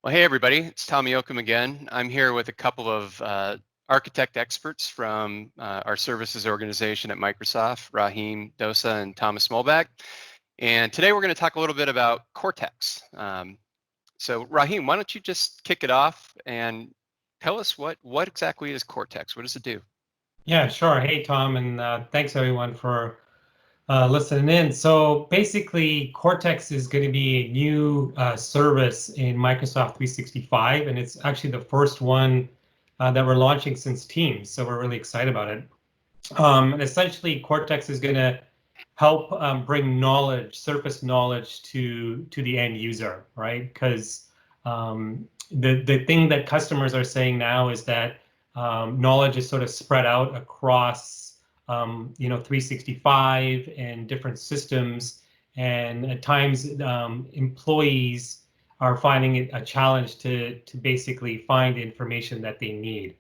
Well, hey everybody, it's Tommy Jochim again. I'm here with a couple of architect experts from our services organization at Microsoft, Rahim Dossa and Thomas Molbach. And today we're going to talk a little bit about Cortex. So Rahim, why don't you just kick it off and tell us what exactly is Cortex? What does it do? Yeah, sure. Hey, Tom, and thanks everyone for listening in. So basically, Cortex is going to be a new service in Microsoft 365, and it's actually the first one that we're launching since Teams. So we're really excited about it. And essentially, Cortex is going to help bring knowledge, surface knowledge to the end user, right? Because the thing that customers are saying now is that knowledge is sort of spread out across 365 and different systems, and at times employees are finding it a challenge to basically find the information that they need.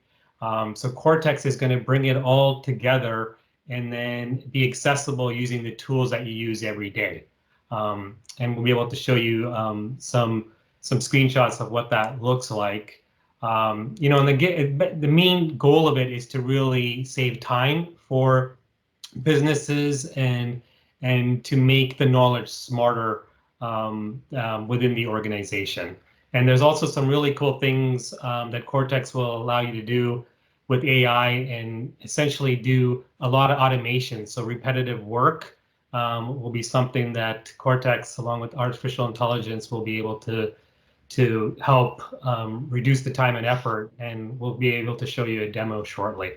So Cortex is going to bring it all together and then be accessible using the tools that you use every day. And we'll be able to show you some screenshots of what that looks like. And the main goal of it is to really save time for businesses and to make the knowledge smarter within the organization. And there's also some really cool things that Cortex will allow you to do with AI and essentially do a lot of automation. So repetitive work will be something that Cortex, along with artificial intelligence, will be able to help reduce the time and effort, and we'll be able to show you a demo shortly.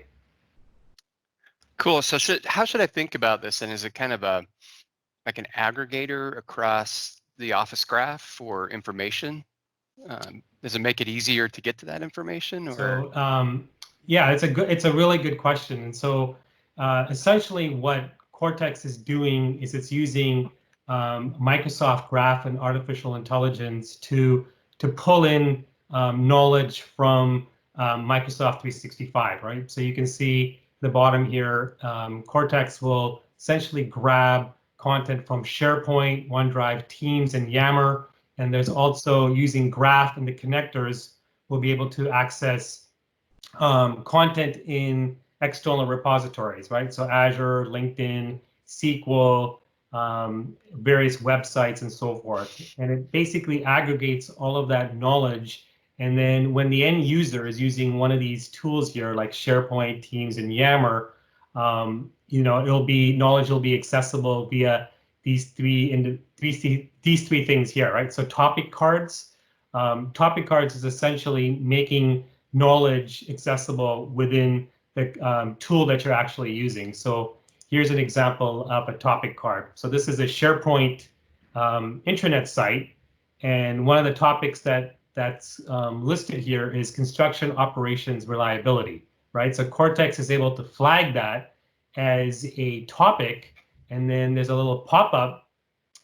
Cool. So how should I think about this? And is it kind of like an aggregator across the Office graph for information? Does it make it easier to get to that information? Or? So yeah, it's a really good question. And so essentially what Cortex is doing is it's using Microsoft Graph and artificial intelligence to pull in knowledge from Microsoft 365, right? So you can see the bottom here, Cortex will essentially grab content from SharePoint, OneDrive, Teams, and Yammer. And there's also using Graph and the connectors, we'll be able to access content in external repositories, right? So Azure, LinkedIn, SQL, various websites, and so forth. And it basically aggregates all of that knowledge. And then when the end user is using one of these tools here, like SharePoint, Teams, and Yammer, knowledge will be accessible via these three things here, right? So topic cards. Topic cards is essentially making knowledge accessible within the tool that you're actually using. So here's an example of a topic card. So this is a SharePoint intranet site, and one of the topics that's listed here is construction operations reliability, right? So Cortex is able to flag that as a topic, and then there's a little pop-up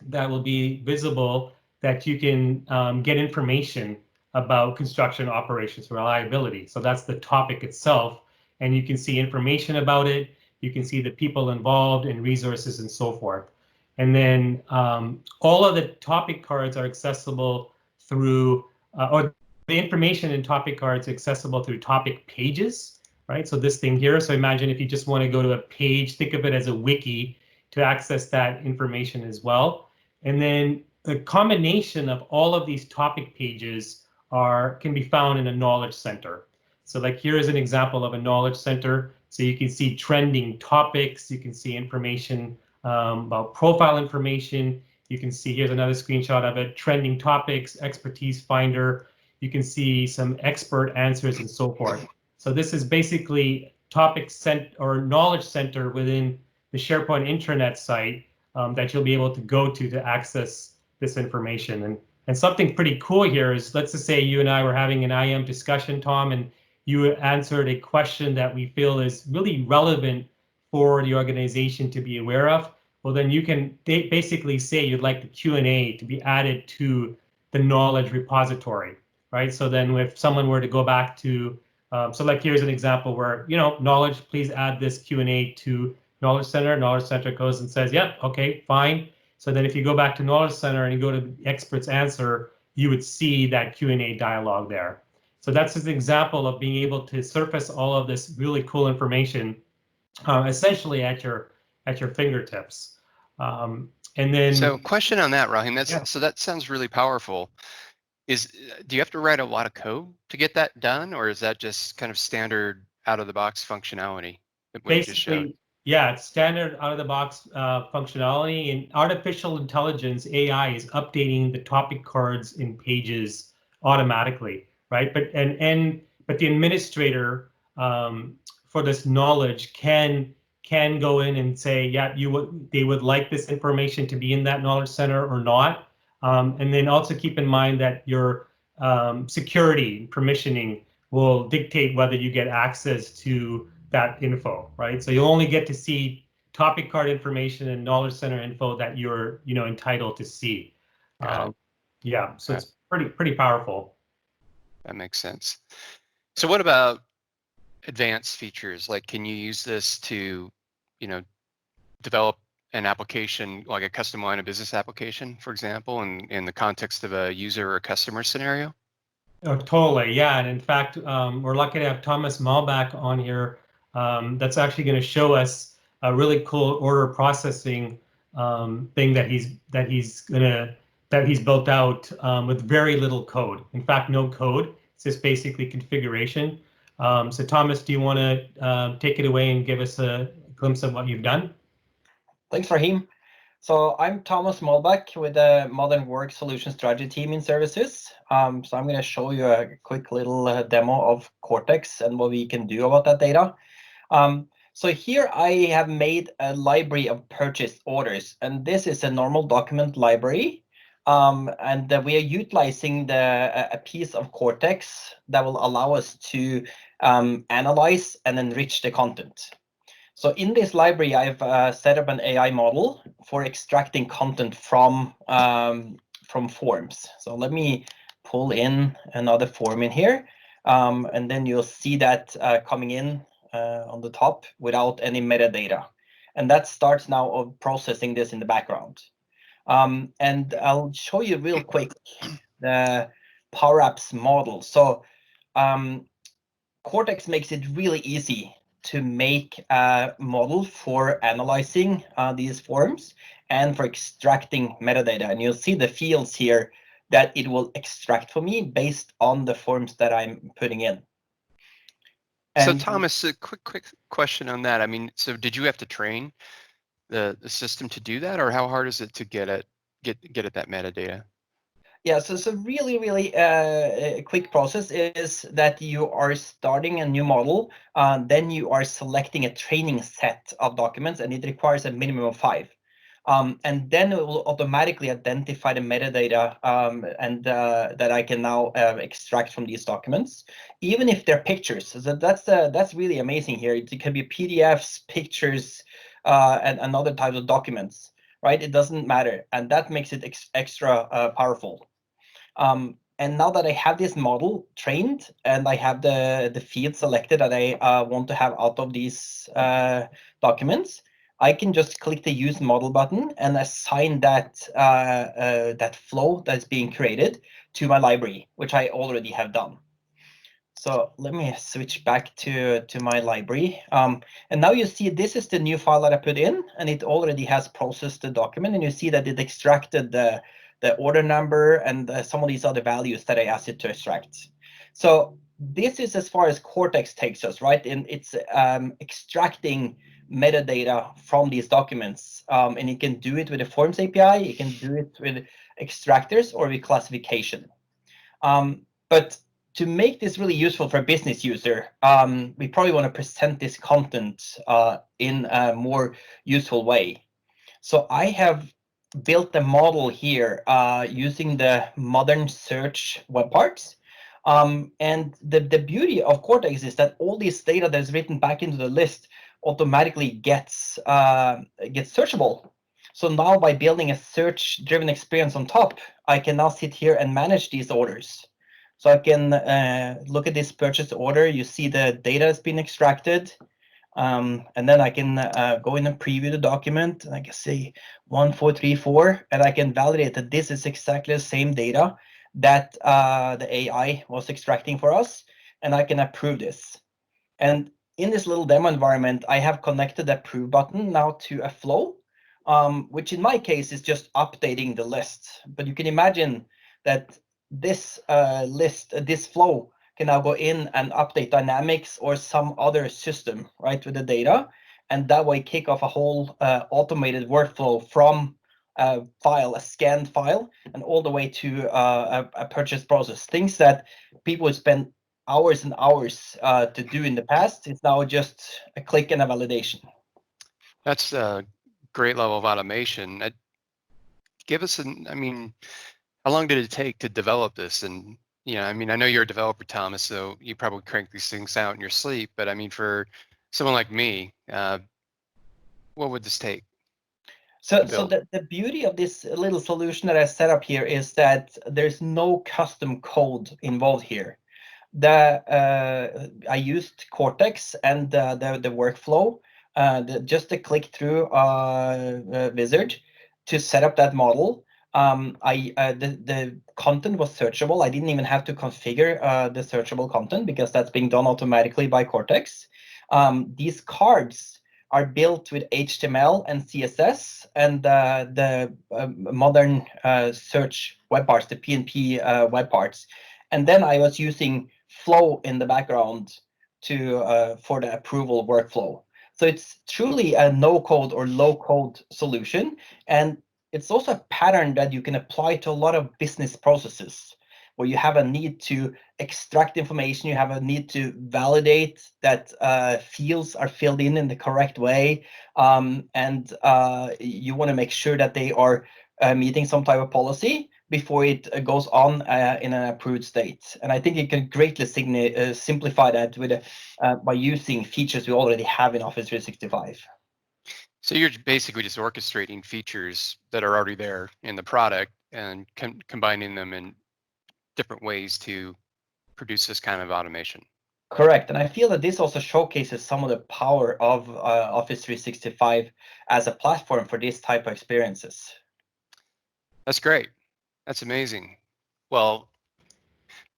that will be visible that you can get information about construction operations reliability. So that's the topic itself, and you can see information about it. You can see the people involved and resources and so forth. And then all of the topic cards are accessible through, or the information in topic cards accessible through topic pages, right? So this thing here, so imagine if you just want to go to a page, think of it as a wiki to access that information as well. And then the combination of all of these topic pages can be found in a knowledge center. So like here is an example of a knowledge center. So you can see trending topics, you can see information about profile information. You can see, here's another screenshot of it, trending topics, expertise finder. You can see some expert answers and so forth. So this is basically topic or knowledge center within the SharePoint intranet site that you'll be able to go to access this information. And something pretty cool here is, let's just say you and I were having an IM discussion, Tom, and you answered a question that we feel is really relevant for the organization to be aware of. Well, then you can basically say you'd like the Q&A to be added to the knowledge repository, right? So then if someone were to go back to, so like here's an example where, knowledge, please add this Q&A to Knowledge Center goes and says, yep, okay, fine. So then if you go back to Knowledge Center and you go to the expert's answer, you would see that Q&A dialogue there. So that's an example of being able to surface all of this really cool information, essentially at your fingertips. And then, so question on that, Rahim. yeah. So that sounds really powerful. Do you have to write a lot of code to get that done, or is that just kind of standard out of the box functionality what you just showed? Basically, yeah, it's standard out of the box functionality, and artificial intelligence AI is updating the topic cards in Pages automatically, right? But the administrator for this knowledge can go in and say, yeah, they would like this information to be in that knowledge center or not. And then also keep in mind that your security permissioning will dictate whether you get access to that info, right? So you'll only get to see topic card information and knowledge center info that you're, entitled to see. Yeah, so it's pretty powerful. That makes sense. So what about advanced features? Like, can you use this to, develop an application, like a custom line of business application, for example, in the context of a user or customer scenario? Oh, totally, yeah. And in fact, we're lucky to have Thomas Molbach on here. That's actually going to show us a really cool order processing thing that he's built out with very little code. In fact, no code. It's just basically configuration. So Thomas, do you want to take it away and give us a glimpse of what you've done? Thanks, Rahim. So I'm Thomas Molbach with the Modern Work Solution Strategy team in Services. So I'm going to show you a quick little demo of Cortex and what we can do about that data. So here I have made a library of purchase orders, and this is a normal document library. And we are utilizing a piece of Cortex that will allow us to analyze and enrich the content. So in this library, I've set up an AI model for extracting content from forms. So let me pull in another form in here, and then you'll see that coming in on the top without any metadata. And that starts now of processing this in the background. And I'll show you real quick the Power Apps model. So Cortex makes it really easy to make a model for analyzing these forms and for extracting metadata. And you'll see the fields here that it will extract for me based on the forms that I'm putting in. And so Thomas, a quick question on that. I mean, so did you have to train the system to do that, or how hard is it to get at that metadata? Yeah, so really a quick process is that you are starting a new model, then you are selecting a training set of documents, and it requires a minimum of 5. And then it will automatically identify the metadata and that I can now extract from these documents, even if they're pictures. So that's really amazing here. It can be PDFs, pictures, and other types of documents, right? It doesn't matter, and that makes it extra powerful. And now that I have this model trained and I have the field selected that I want to have out of these documents, I can just click the Use Model button and assign that that flow that's being created to my library, which I already have done. So let me switch back to my library. And now you see this is the new file that I put in, and it already has processed the document, and you see that it extracted the order number and some of these other values that I asked it to extract. So this is as far as Cortex takes us, right? And it's extracting metadata from these documents, and you can do it with the Forms API, you can do it with extractors or with classification. But to make this really useful for a business user, we probably want to present this content in a more useful way. So I have built a model here using the modern search web parts. And the beauty of Cortex is that all this data that is written back into the list automatically gets searchable. So now by building a search-driven experience on top, I can now sit here and manage these orders. So I can look at this purchase order. You see the data has been extracted. And then I can go in and preview the document. And I can say 1434, and I can validate that this is exactly the same data that the AI was extracting for us, and I can approve this. And in this little demo environment, I have connected the approve button now to a flow, which in my case is just updating the list. But you can imagine that this this flow can now go in and update Dynamics or some other system, right, with the data, and that way kick off a whole automated workflow from a file, a scanned file, and all the way to a purchase process. Things that people would spend hours and hours to do in the past, it's now just a click and a validation. That's a great level of automation. Give us I mean, how long did it take to develop this? And, I mean, I know you're a developer, Thomas, so you probably crank these things out in your sleep, but I mean, for someone like me, what would this take? So the beauty of this little solution that I set up here is that there's no custom code involved here. I used Cortex and the workflow, just a click through wizard to set up that model. The content was searchable. I didn't even have to configure the searchable content because that's being done automatically by Cortex. These cards are built with HTML and CSS and the modern search web parts, the PNP web parts. And then I was using Flow in the background to for the approval workflow. So it's truly a no-code or low-code solution, and it's also a pattern that you can apply to a lot of business processes where you have a need to extract information, you have a need to validate that fields are filled in the correct way, and you want to make sure that they are meeting some type of policy before it goes on in an approved state. And I think it can greatly simplify that with by using features we already have in Office 365. So you're basically just orchestrating features that are already there in the product and combining them in different ways to produce this kind of automation. Correct, and I feel that this also showcases some of the power of Office 365 as a platform for this type of experiences. That's great. That's amazing. Well,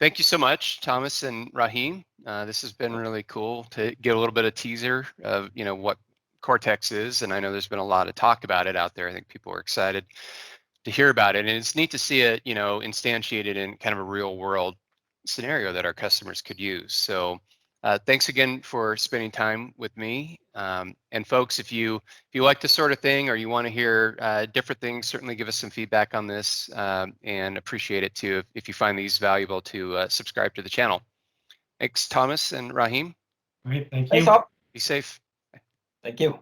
thank you so much, Thomas and Rahim. This has been really cool to get a little bit of teaser of what Cortex is, and I know there's been a lot of talk about it out there. I think people are excited to hear about it, and it's neat to see it, instantiated in kind of a real world scenario that our customers could use. So thanks again for spending time with me. And folks, if you like this sort of thing or you want to hear different things, certainly give us some feedback on this, and appreciate it too if you find these valuable to subscribe to the channel. Thanks, Thomas and Rahim. All right, thank you. Thanks, Rob. Be safe. Thank you.